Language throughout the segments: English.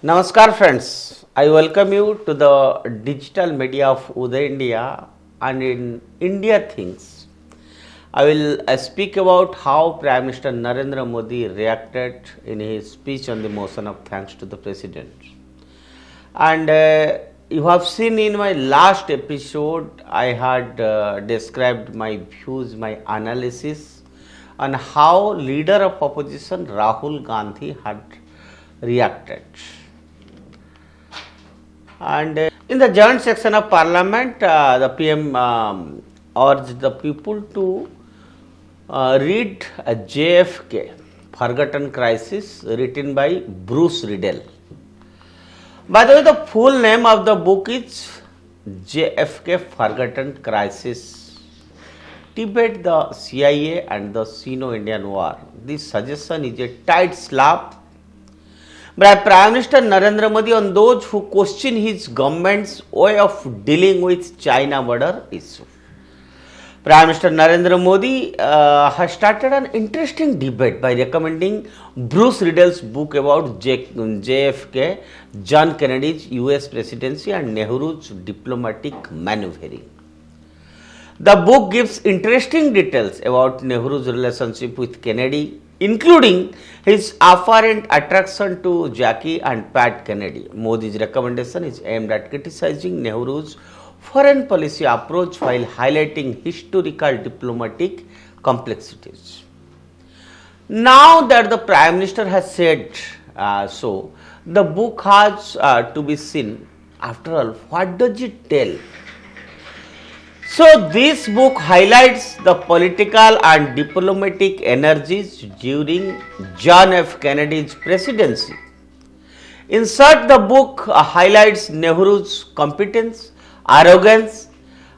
Namaskar friends, I welcome you to the digital media of Uday India and in India Things. I will speak about how Prime Minister Narendra Modi reacted in his speech on the motion of thanks to the President. And you have seen in my last episode, I had described my views, my analysis on how leader of opposition Rahul Gandhi had reacted. And in the joint section of Parliament, the PM urged the people to read JFK, Forgotten Crisis, written by Bruce Riddels. By the way, the full name of the book is JFK, Forgotten Crisis, Tibet, the CIA and the Sino-Indian War. This suggestion is a tight slap by Prime Minister Narendra Modi on those who question his government's way of dealing with China border issue. Prime Minister Narendra Modi has started an interesting debate by recommending Bruce Riddels' book about JFK, John Kennedy's US presidency and Nehru's diplomatic maneuvering. The book gives interesting details about Nehru's relationship with Kennedy, including his apparent attraction to Jackie and Pat Kennedy. Modi's recommendation is aimed at criticizing Nehru's foreign policy approach while highlighting historical diplomatic complexities. Now that the Prime Minister has said so, the book has to be seen. After all, what does it tell? So, this book highlights the political and diplomatic energies during John F. Kennedy's presidency. In short, the book highlights Nehru's competence, arrogance,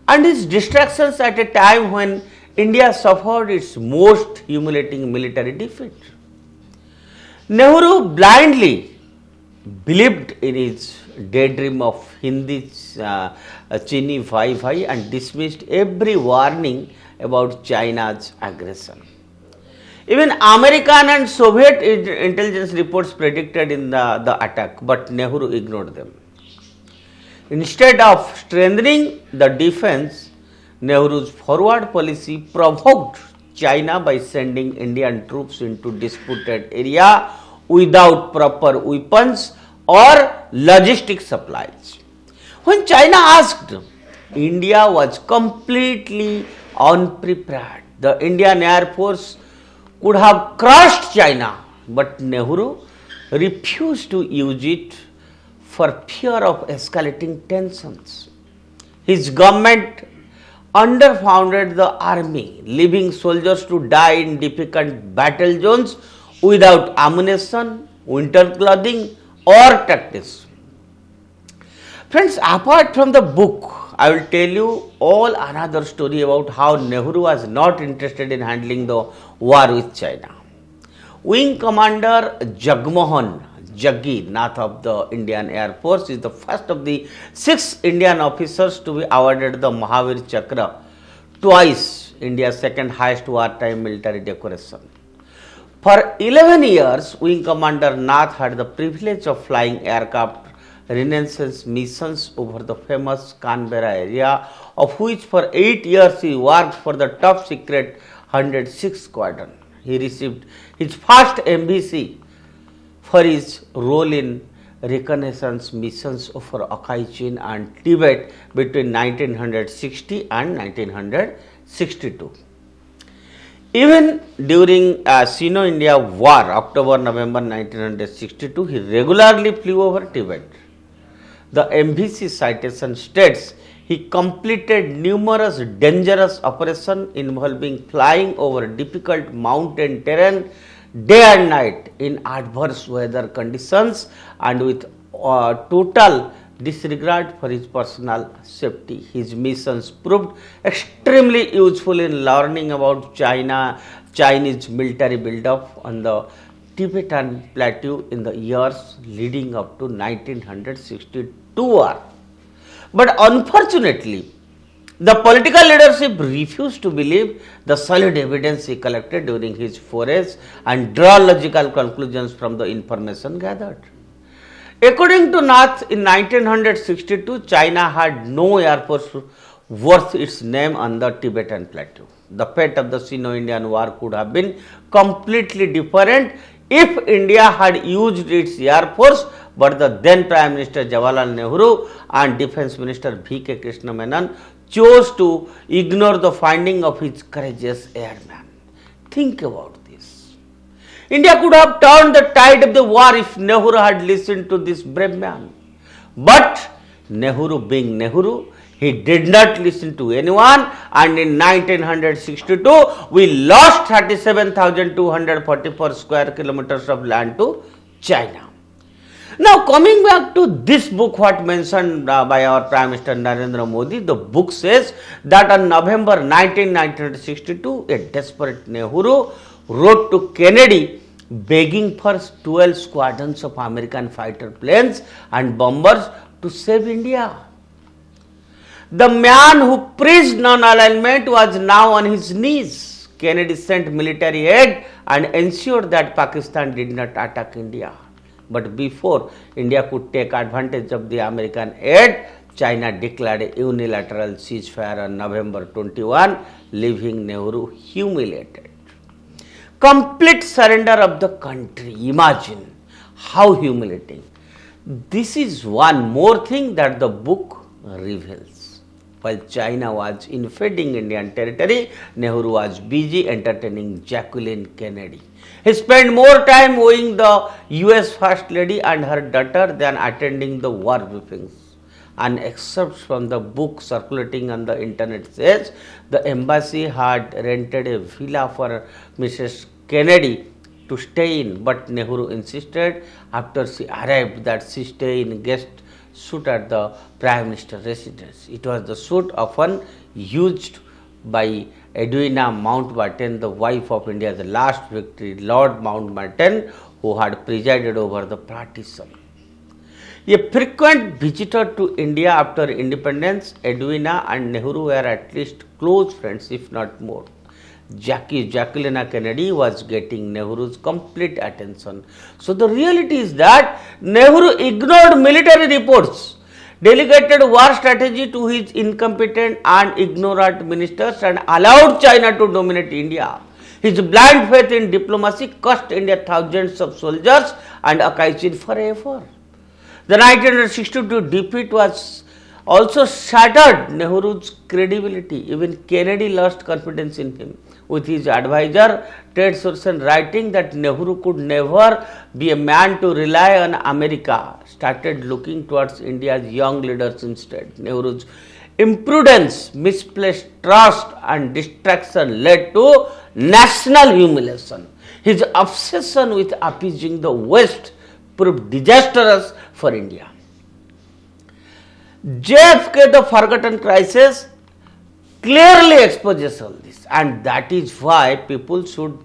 and his distractions at a time when India suffered its most humiliating military defeat. Nehru blindly believed in his daydream of Hindi Chini Bhai Bhai and dismissed every warning about China's aggression. Even American and Soviet intelligence reports predicted in the attack, but Nehru ignored them. Instead of strengthening the defense, Nehru's forward policy provoked China by sending Indian troops into disputed area without proper weapons or logistic supplies. When China asked, India was completely unprepared. The Indian Air Force could have crushed China, but Nehru refused to use it for fear of escalating tensions. His government underfunded the army, leaving soldiers to die in difficult battle zones without ammunition, winter clothing, or tactics. Friends, apart from the book, I will tell you all another story about how Nehru was not interested in handling the war with China. Wing Commander Jagmohan Jaggi Nath of the Indian Air Force is the first of the 6 Indian officers to be awarded the Mahavir Chakra, twice India's second highest wartime military decoration. For 11 years, Wing Commander Nath had the privilege of flying aircraft reconnaissance missions over the famous Canberra area, of which for 8 years he worked for the top secret 106 Squadron. He received his first MVC for his role in reconnaissance missions over Akai Chin and Tibet between 1960 and 1962. Even during Sino-India War, October-November 1962, he regularly flew over Tibet. The MVC citation states he completed numerous dangerous operations involving flying over difficult mountain terrain day and night in adverse weather conditions and with total disregard for his personal safety. His missions proved extremely useful in learning about Chinese military build-up on the Tibetan plateau in the years leading up to 1962 war. But unfortunately, the political leadership refused to believe the solid evidence he collected during his forays and draw logical conclusions from the information gathered. According to Nath, in 1962, China had no air force worth its name on the Tibetan plateau. The fate of the Sino-Indian War could have been completely different if India had used its air force, but the then Prime Minister Jawaharlal Nehru and Defence Minister V.K. Krishna Menon chose to ignore the finding of his courageous airman. Think about this. India could have turned the tide of the war if Nehru had listened to this brave man. But Nehru being Nehru, he did not listen to anyone, and in 1962 we lost 37,244 square kilometers of land to China. Now coming back to this book, what mentioned by our Prime Minister Narendra Modi, the book says that on November 19, 1962, a desperate Nehru wrote to Kennedy begging for 12 squadrons of American fighter planes and bombers to save India. The man who preached non-alignment was now on his knees. Kennedy sent military aid and ensured that Pakistan did not attack India. But before India could take advantage of the American aid, China declared a unilateral ceasefire on November 21, leaving Nehru humiliated. Complete surrender of the country. Imagine how humiliating. This is one more thing that the book reveals. While China was invading Indian territory, Nehru was busy entertaining Jacqueline Kennedy. He spent more time wooing the US First Lady and her daughter than attending the war briefings. An excerpt from the book circulating on the internet says the embassy had rented a villa for Mrs. Kennedy to stay in, but Nehru insisted after she arrived that she stay in guest suite at the Prime Minister residence. It was the suite often used by Edwina Mountbatten, the wife of India's last victory, Lord Mountbatten, who had presided over the partition. A frequent visitor to India after independence, Edwina and Nehru were at least close friends, if not more. Jacqueline Kennedy was getting Nehru's complete attention. So the reality is that Nehru ignored military reports, delegated war strategy to his incompetent and ignorant ministers, and allowed China to dominate India. His blind faith in diplomacy cost India thousands of soldiers and Akaichin forever. The 1962 defeat was also shattered Nehru's credibility. Even Kennedy lost confidence in him, with his advisor Ted Sorensen writing that Nehru could never be a man to rely on America, started looking towards India's young leaders instead. Nehru's imprudence, misplaced trust and distraction led to national humiliation. His obsession with appeasing the West proved disastrous for India. JFK, the Forgotten Crisis, clearly exposes all this, and that is why people should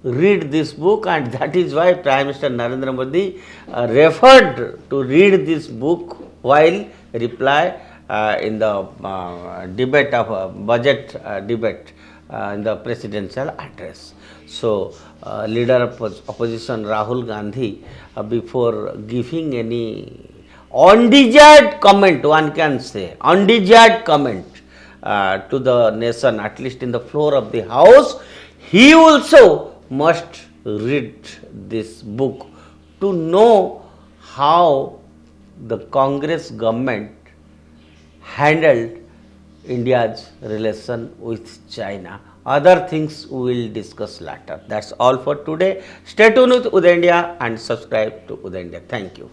read this book, and that is why Prime Minister Narendra Modi referred to read this book while reply in the debate of budget debate in the presidential address. So, leader of opposition Rahul Gandhi, before giving any undesired comment, one can say undesired comment to the nation, at least in the floor of the house, he also must read this book to know how the Congress government handled India's relation with China. Other things we will discuss later. That's all for today. Stay tuned with Uday India and subscribe to Uday India. Thank you.